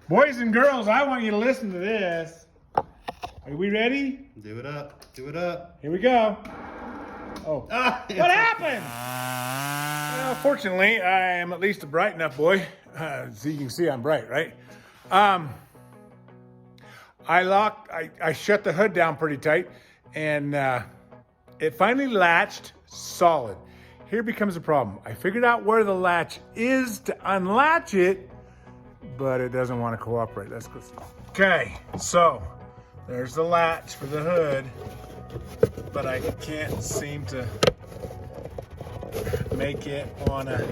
Boys and girls, I want you to listen to this. Are we ready? Do it up. Do it up. Here we go. Oh, what happened? Well, fortunately, I am at least a bright enough boy. So you can see I'm bright, right? I shut the hood down pretty tight, and it finally latched solid. Here becomes a problem. I figured out where the latch is to unlatch it, but it doesn't want to cooperate. Let's go. Okay, so there's the latch for the hood, but I can't seem to make it wanna.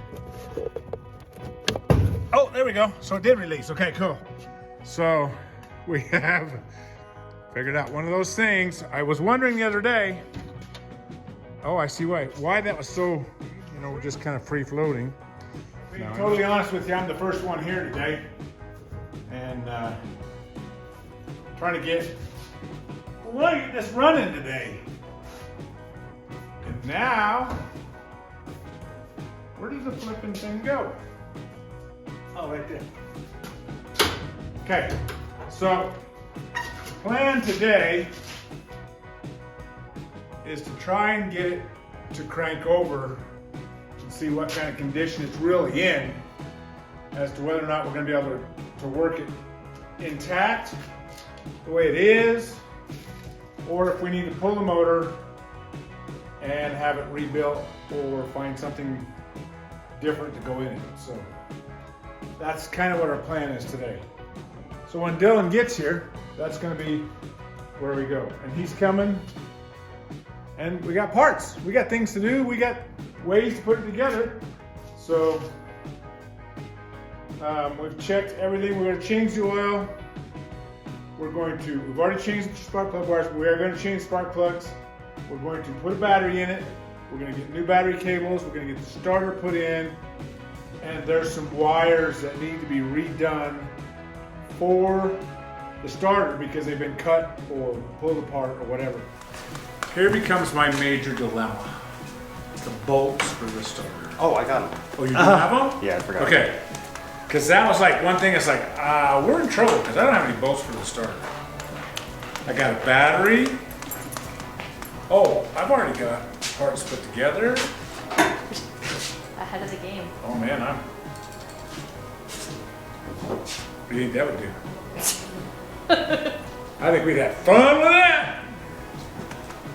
Oh, there we go. So it did release. Okay, cool. So we have figured out one of those things. I was wondering the other day. Oh, I see why that was so, just kind of free floating. To be totally honest with you, I'm the first one here today, and trying to get this running today. And now, where does the flipping thing go? Oh, right there. Okay, so plan today is to try and get it to crank over and see what kind of condition it's really in, as to whether or not we're going to be able to work it intact the way it is, or if we need to pull the motor and have it rebuilt or find something different to go in it. So that's kind of what our plan is today. So when Dylan gets here, that's going to be where we go. And he's coming, and we got parts. We got things to do. We got ways to put it together. So we've checked everything. We're going to change the oil. We've already changed the spark plug wires. We are going to change spark plugs. We're going to put a battery in it. We're going to get new battery cables. We're going to get the starter put in. And there's some wires that need to be redone for the starter because they've been cut or pulled apart or whatever. Here becomes my major dilemma. The bolts for the starter. Oh, I got them. Oh, you do have them? Yeah, I forgot. Okay. Because that was like one thing, it's like, we're in trouble because I don't have any bolts for the starter. I got a battery. Oh, I've already got parts put together. Ahead of the game. Oh man, what do you think that would do? I think we'd have fun with that.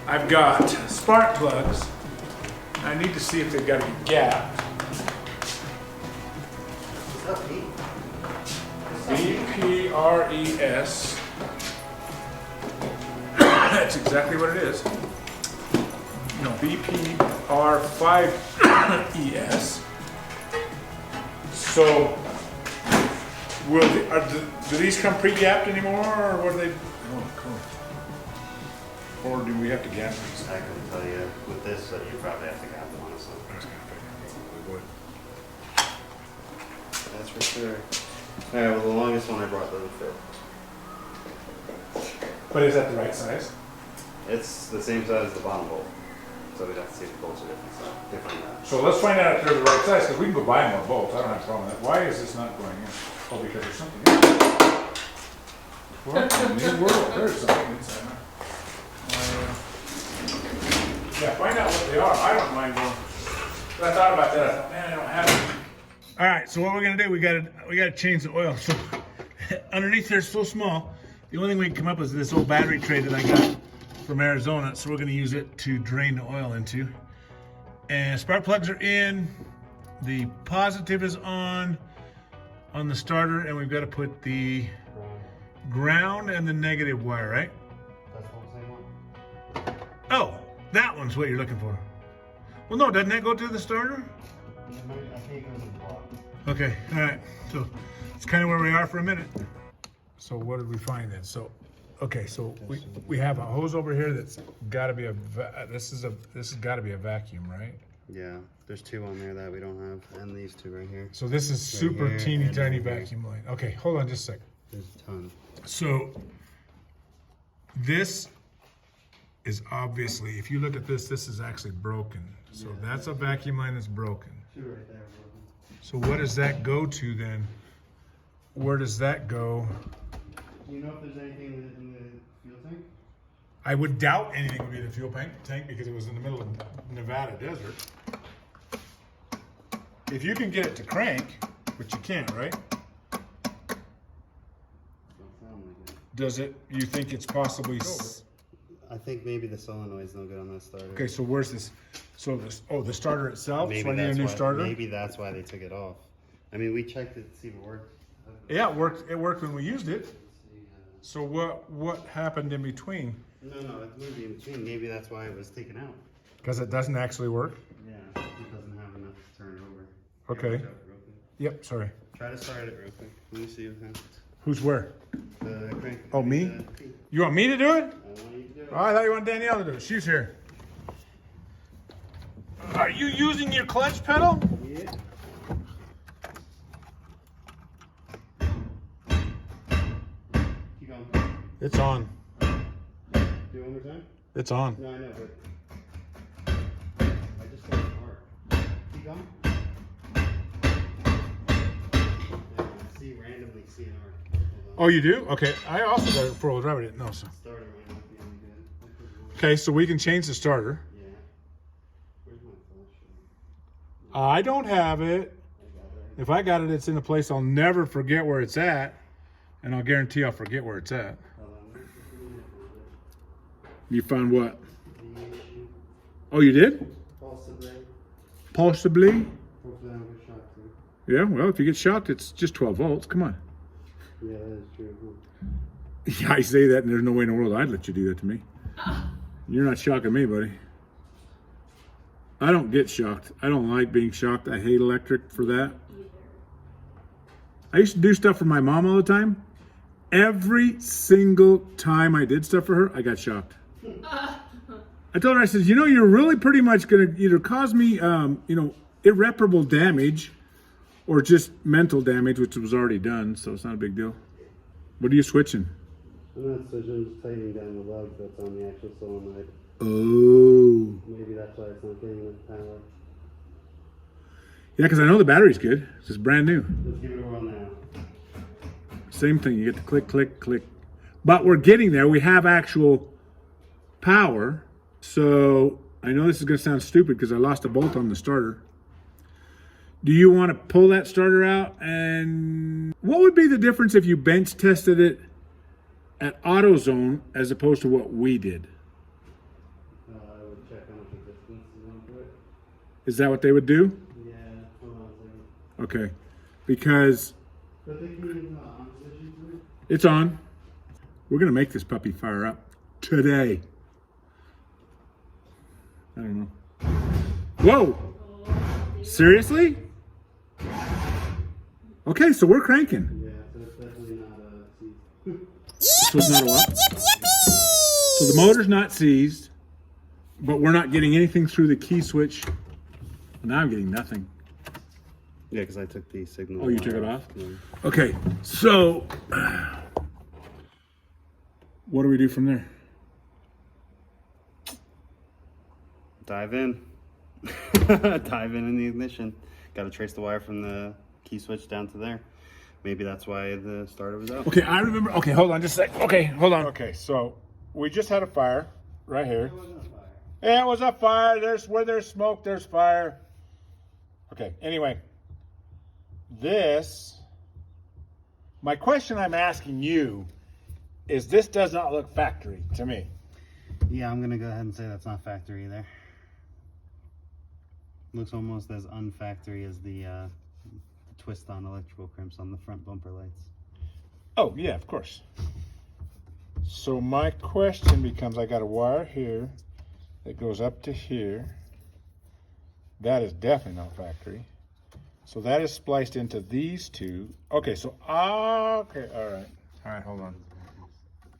I've got spark plugs. I need to see if they've got a gap. What's up, Pete? BPRES. That's exactly what it is. No, BPR5ES. So, do these come pre-gapped anymore, or what are they? Oh, cool. Or do we have to gap these? I couldn't tell you with this, but you probably have to gap them, honestly. I was gonna figure we would. That's for sure. Alright, well, the longest one I brought doesn't fit. But is that the right size? It's the same size as the bottom bolt. So we'd have to see if the bolts are different. So let's find out if they're the right size, because we can go buy more bolts. I don't have a problem with that. Why is this not going in? Oh, because there's something in it. What in the world? There's something inside. Yeah, find out what they are. I don't mind going. But I thought about that. I thought, man, I don't have it. All right, so what we're gonna do? We gotta change the oil. So underneath there, it's so small. The only thing we can come up with is this old battery tray that I got from Arizona. So we're gonna use it to drain the oil into. And spark plugs are in. The positive is on the starter, and we've got to put the ground and the negative wire, right? That's the same one. Oh, that one's what you're looking for. Well, no, doesn't that go to the starter? I think it goes in the block. Okay, all right. So it's kind of where we are for a minute. So what did we find then? So, okay, so we have a hose over here that's got to be this has got to be a vacuum, right? Yeah, there's two on there that we don't have, and these two right here. So this is super here teeny and tiny over here. vacuum line. Okay, hold on just a second. There's a ton. So this is obviously, if you look at this, this is actually broken. So that's a vacuum line that's broken. Two right there, bro. So what does that go to then? where does that go? Do you know if there's anything in the fuel tank? I would doubt anything would be in the fuel tank because it was in the middle of Nevada desert. If you can get it to crank, but you can't, right? Don't sound like it. Does it, you think it's possibly... I think maybe the solenoid's no good on that starter. Okay, so where's this? So this, oh, the starter itself? So I need a new why, starter? Maybe that's why they took it off. I mean, we checked it to see if it worked. Yeah, it worked when we used it. Let's see, So what happened in between? no, it's moving in between. Maybe that's why it was taken out. Because it doesn't actually work? Yeah, it doesn't have enough to turn it over. Okay. Here, watch out real quick. Yep, sorry. Try to start it real quick. Let me see what happens. Who's where? The crank. Oh, me? The key. You want me to do it? I want you to do it. Oh, I thought you wanted Danielle to do it. She's here. Are you using your clutch pedal? Yeah. Keep going. It's on. Do it one more time? It's on. No, I know, but I just got it hard. Keep going. Yeah, I see randomly CNR. Oh, you do? Okay. I also got it four-wheel drive. I didn't know. So. Starter might not be any good. Okay, so we can change the starter. Yeah. Where's my flash? I don't have it. I got it. If I got it, it's in a place I'll never forget where it's at. And I'll guarantee I'll forget where it's at. Hold on. You found what? The issue. Oh, you did? Possibly. Possibly? Hopefully I don't get shocked too. Yeah, well, if you get shocked, it's just 12 volts. Come on. Yeah, that is true. Yeah, I say that, and there's no way in the world I'd let you do that to me. You're not shocking me, buddy. I don't get shocked. I don't like being shocked. I hate electric for that. I used to do stuff for my mom all the time. Every single time I did stuff for her, I got shocked. I told her, I said, you know, you're really pretty much going to either cause me, irreparable damage or just mental damage, which was already done, so it's not a big deal. What are you switching? I'm not switching, I'm just tightening down the lug that's on the actual solenoid. Oh. Maybe that's why it's not getting enough power. Yeah, because I know the battery's good. It's brand new. Let's give it a whirl now. Same thing. You get the click, click, click. But we're getting there. We have actual power. So I know this is going to sound stupid because I lost a bolt on the starter. Do you want to pull that starter out? And what would be the difference if you bench tested it at AutoZone as opposed to what we did? I would check how much resistance is onto it. Is that what they would do? Yeah, hold on a second. Okay. Because But they can use on position to it. it's on. We're going to make this puppy fire up today. I don't know. Whoa! Seriously? Okay, so we're cranking. Yeah, so it's definitely not a So it's not a what? So the motor's not seized, but we're not getting anything through the key switch. Now I'm getting nothing. Yeah, because I took the signal. Oh, you took it off? Yeah. Okay, so what do we do from there? Dive in. Dive in the ignition. Got to trace the wire from the key switch down to there. Maybe that's why the starter was out. Okay, I remember. Okay, hold on just a sec. Okay, hold on. Okay, so we just had a fire right here. Yeah, it was a fire. There's where there's smoke, there's fire. Okay, anyway. My question I'm asking you is this does not look factory to me. Yeah, I'm going to go ahead and say that's not factory either. Looks almost as unfactory as the twist on electrical crimps on the front bumper lights. Oh, yeah, of course. So my question becomes, I got a wire here that goes up to here. That is definitely not factory. So that is spliced into these two. Okay, so, okay, all right. All right, hold on.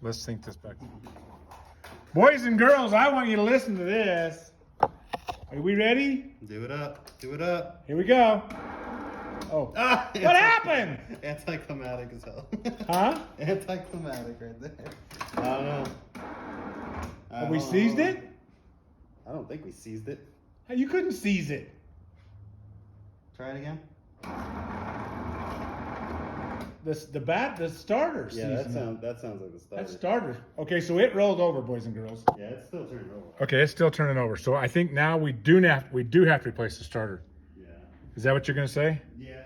Let's think this back. Boys and girls, I want you to listen to this. Are we ready? Do it up. Do it up. Here we go. Oh, Ah, what happened? Anticlimactic as hell. Huh? Anticlimactic right there. I don't know. Have we seized it? I don't think we seized it. Hey, you couldn't seize it. Try it again. the starter season. that sounds like the starter. That's starter. Okay, so it rolled over, boys and girls. Yeah, it's still turning over. Okay, it's still turning over. So I think now we do have to replace the starter. Yeah. Is that what you're gonna say? Yeah.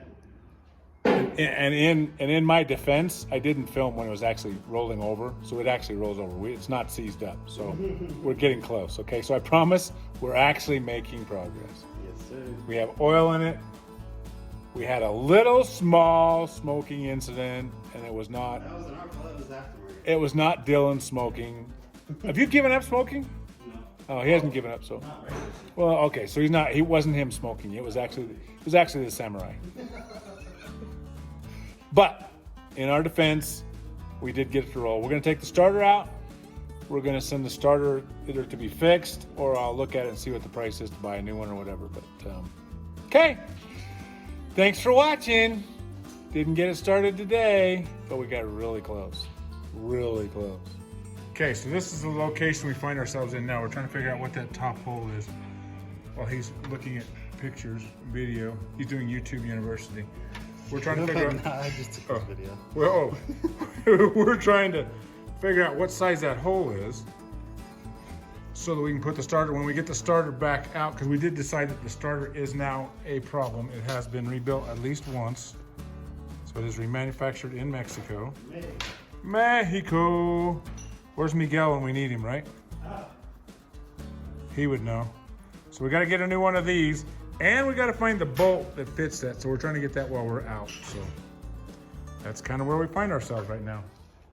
And in my defense, I didn't film when it was actually rolling over, so it actually rolls over. It's not seized up, so we're getting close. Okay, so I promise we're actually making progress. Yes, sir. We have oil in it. We had a little small smoking incident, and it was not. That wasn't our fault. It was afterward. It was not Dylan smoking. Have you given up smoking? No. Oh, he hasn't given up. So, Not regular. well, okay. So he's not. He wasn't him smoking. It was actually the samurai. But in our defense, we did get it to roll. We're going to take the starter out. We're going to send the starter either to be fixed, or I'll look at it and see what the price is to buy a new one or whatever. But okay. Thanks for watching. Didn't get it started today, but we got really close. Really close. Okay, so this is the location we find ourselves in now. We're trying to figure out what that top hole is while he's looking at pictures, video. He's doing YouTube University. We're trying to figure out. I just took this video. Well, we're trying to figure out what size that hole is so that we can put the starter, when we get the starter back out, because we did decide that the starter is now a problem. It has been rebuilt at least once. So it is remanufactured in Mexico. Mexico. Where's Miguel when we need him, right? He would know. So we got to get a new one of these, and we got to find the bolt that fits that. So we're trying to get that while we're out. So that's kind of where we find ourselves right now.